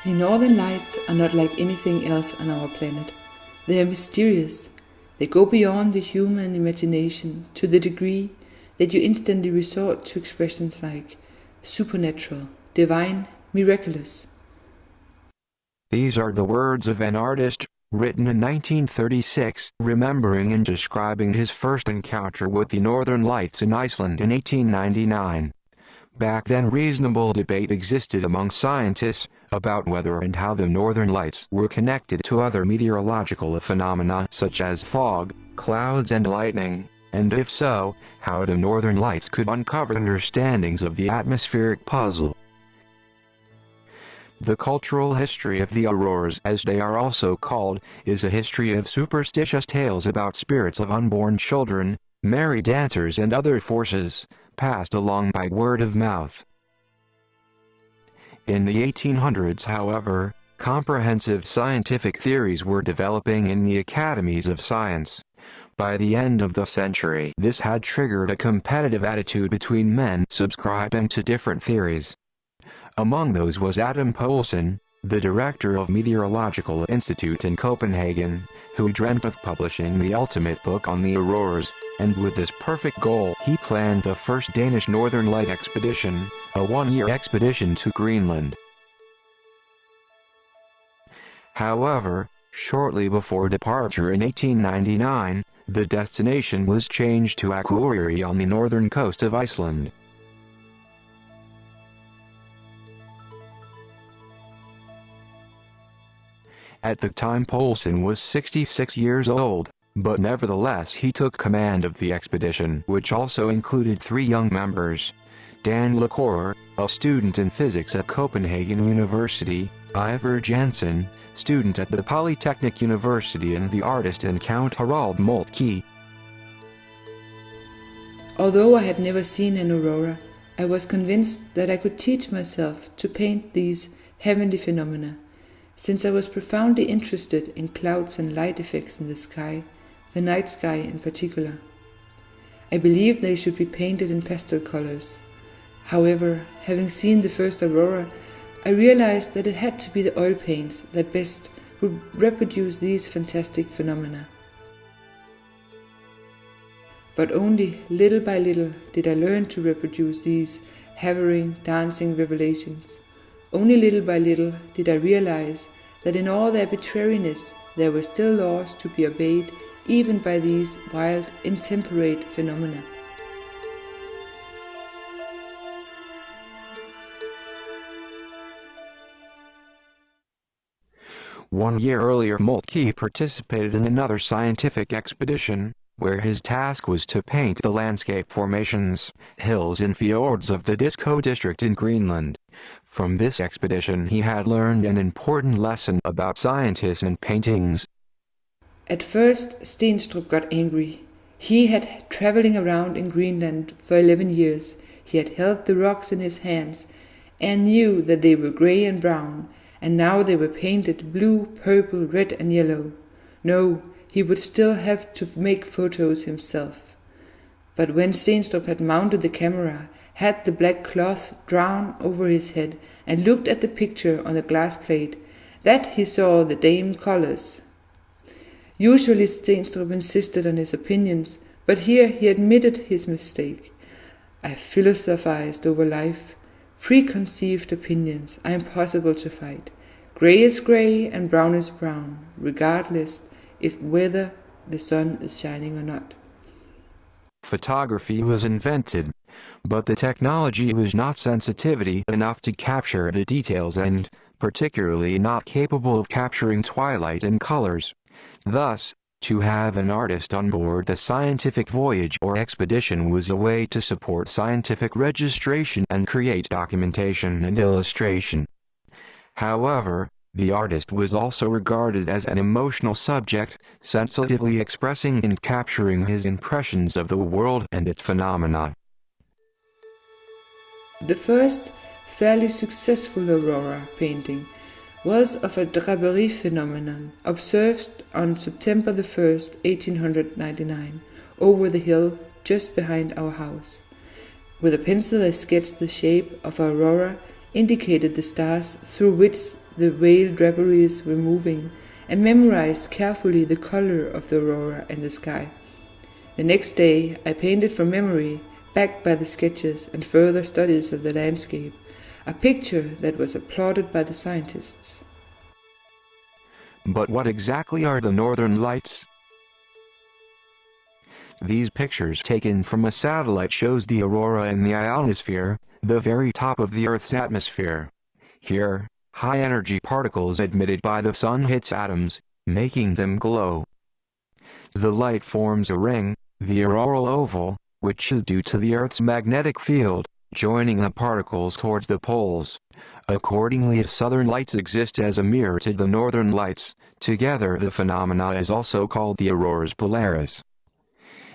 The northern lights are not like anything else on our planet. They are mysterious. They go beyond the human imagination to the degree that you instantly resort to expressions like supernatural, divine, miraculous. These are the words of an artist, written in 1936, remembering and describing his first encounter with the Northern Lights in Iceland in 1899. Back then, reasonable debate existed among scientists about whether and how the Northern Lights were connected to other meteorological phenomena such as fog, clouds and lightning, and if so, how the Northern Lights could uncover understandings of the atmospheric puzzle. The cultural history of the auroras, as they are also called, is a history of superstitious tales about spirits of unborn children, merry dancers and other forces, passed along by word of mouth. In the 1800s, however, comprehensive scientific theories were developing in the academies of science. By the end of the century, this had triggered a competitive attitude between men subscribing to different theories. Among those was Adam Poulsen, the director of Meteorological Institute in Copenhagen, who dreamt of publishing the ultimate book on the auroras, and with this perfect goal he planned the first Danish Northern Light expedition, a one-year expedition to Greenland. However, shortly before departure in 1899, the destination was changed to Akureyri on the northern coast of Iceland. At the time Poulsen was 66 years old, but nevertheless he took command of the expedition, which also included 3 young members: Dan Lacour, a student in physics at Copenhagen University, Ivar Jansen, student at the Polytechnic University, and the artist and Count Harald Moltke. Although I had never seen an aurora, I was convinced that I could teach myself to paint these heavenly phenomena, since I was profoundly interested in clouds and light effects in the sky, the night sky in particular. I believed they should be painted in pastel colors. However, having seen the first aurora, I realized that it had to be the oil paints that best would reproduce these fantastic phenomena. But only little by little did I learn to reproduce these hovering, dancing revelations. Only little by little did I realize that in all their arbitrariness there were still laws to be obeyed even by these wild, intemperate phenomena. One year earlier, Moltke participated in another scientific expedition, where his task was to paint the landscape formations, hills and fjords of the Disko district in Greenland. From this expedition he had learned an important lesson about scientists and paintings. At first, Stenstrup got angry. He had traveling around in Greenland for 11 years. He had held the rocks in his hands and knew that they were grey and brown, and now they were painted blue, purple, red and yellow. No, he would still have to make photos himself. But when Stenstrup had mounted the camera, had the black cloth drawn over his head, and looked at the picture on the glass plate, that he saw the same colors. Usually Stenstrup insisted on his opinions, but here he admitted his mistake. I philosophized over life. Preconceived opinions are impossible to fight. Grey is grey and brown is brown, regardless if whether the sun is shining or not. Photography was invented, but the technology was not sensitivity enough to capture the details and, particularly, not capable of capturing twilight and colors. Thus, to have an artist on board the scientific voyage or expedition was a way to support scientific registration and create documentation and illustration. However, the artist was also regarded as an emotional subject, sensitively expressing and capturing his impressions of the world and its phenomena. The first fairly successful aurora painting was of a draperie phenomenon observed on September the 1st, 1899, over the hill just behind our house. With a pencil I sketched the shape of aurora, indicated the stars through which the veil draperies were moving, and memorized carefully the color of the aurora and the sky. The next day I painted from memory, backed by the sketches and further studies of the landscape, a picture that was applauded by the scientists. But what exactly are the northern lights? These pictures taken from a satellite shows the aurora in the ionosphere, the very top of the Earth's atmosphere. Here, high-energy particles emitted by the sun hits atoms, making them glow. The light forms a ring, the auroral oval, which is due to the Earth's magnetic field, joining the particles towards the poles. Accordingly, southern lights exist as a mirror to the northern lights. Together the phenomena is also called the auroras polaris.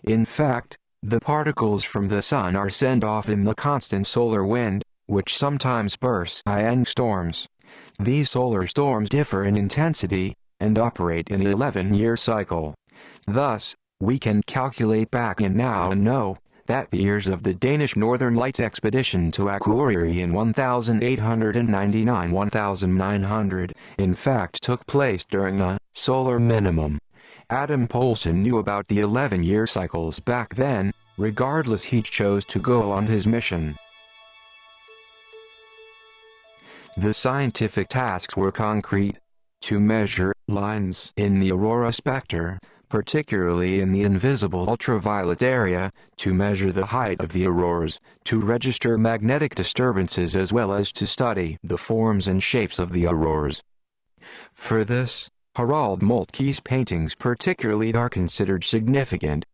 In fact, the particles from the sun are sent off in the constant solar wind, which sometimes bursts in storms. These solar storms differ in intensity, and operate in an 11-year cycle. Thus, we can calculate back in now and know that the years of the Danish Northern Lights expedition to Akureyri in 1889-1900 in fact took place during a solar minimum. Adam Poulsen knew about the 11-year cycles back then. Regardless, he chose to go on his mission. The scientific tasks were concrete: to measure lines in the aurora spectre, particularly in the invisible ultraviolet area, to measure the height of the auroras, to register magnetic disturbances, as well as to study the forms and shapes of the auroras. For this, Harald Moltke's paintings particularly are considered significant.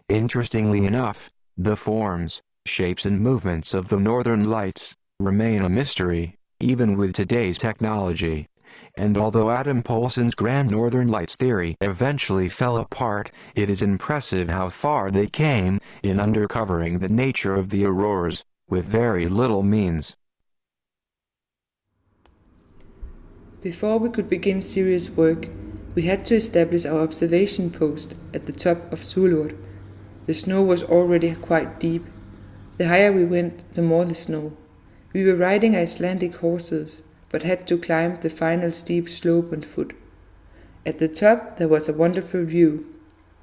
Interestingly enough, the forms, shapes and movements of the northern lights remain a mystery, even with today's technology. And although Adam Poulsen's Grand Northern Lights theory eventually fell apart, it is impressive how far they came in uncovering the nature of the auroras, with very little means. Before we could begin serious work, we had to establish our observation post at the top of Sulur. The snow was already quite deep. The higher we went, the more the snow. We were riding Icelandic horses, but had to climb the final steep slope on foot. At the top there was a wonderful view.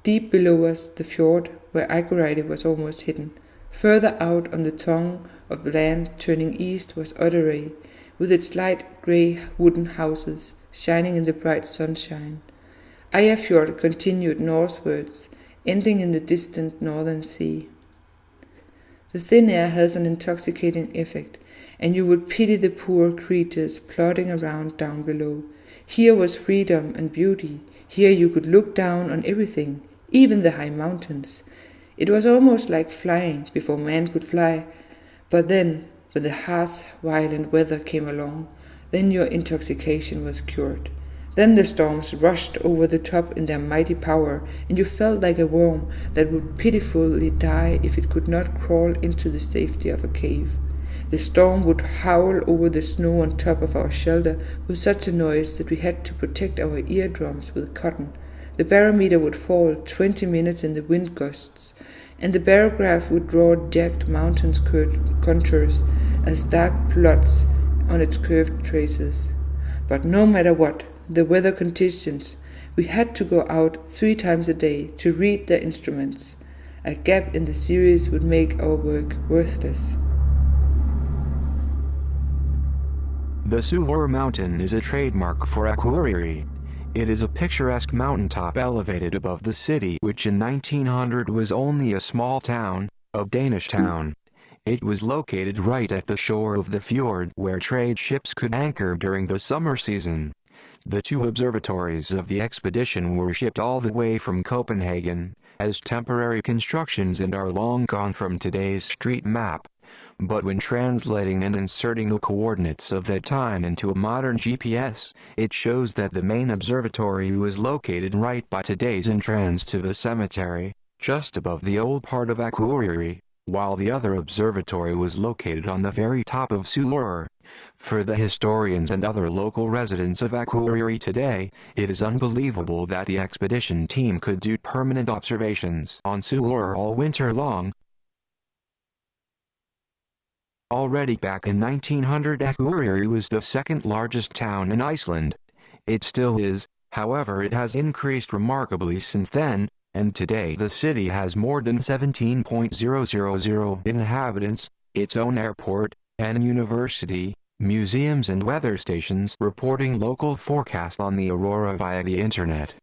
Deep below us the fjord, where Akureyri was almost hidden. Further out on the tongue of land turning east was Odderey, with its light grey wooden houses shining in the bright sunshine. Eyjafjord continued northwards, ending in the distant northern sea. The thin air has an intoxicating effect, and you would pity the poor creatures plodding around down below. Here was freedom and beauty. Here you could look down on everything, even the high mountains. It was almost like flying before man could fly. But then, when the harsh, violent weather came along, then your intoxication was cured. Then the storms rushed over the top in their mighty power, and you felt like a worm that would pitifully die if it could not crawl into the safety of a cave. The storm would howl over the snow on top of our shelter with such a noise that we had to protect our eardrums with cotton. The barometer would fall 20 minutes in the wind gusts, and the barograph would draw jagged mountain contours as dark plots on its curved traces. But no matter what the weather conditions, we had to go out 3 times a day to read the instruments. A gap in the series would make our work worthless. The Sulur mountain is a trademark for Akureyri. It is a picturesque mountaintop elevated above the city, which in 1900 was only a small town, a Danish town. It was located right at the shore of the fjord, where trade ships could anchor during the summer season. The 2 observatories of the expedition were shipped all the way from Copenhagen, as temporary constructions, and are long gone from today's street map. But when translating and inserting the coordinates of that time into a modern GPS, it shows that the main observatory was located right by today's entrance to the cemetery, just above the old part of Akureyri, while the other observatory was located on the very top of Sulur. For the historians and other local residents of Akureyri today, it is unbelievable that the expedition team could do permanent observations on Sulur all winter long. Already back in 1900, Akureyri was the second largest town in Iceland. It still is, however it has increased remarkably since then, and today the city has more than 17,000 inhabitants, its own airport, and university, museums and weather stations reporting local forecast on the aurora via the internet.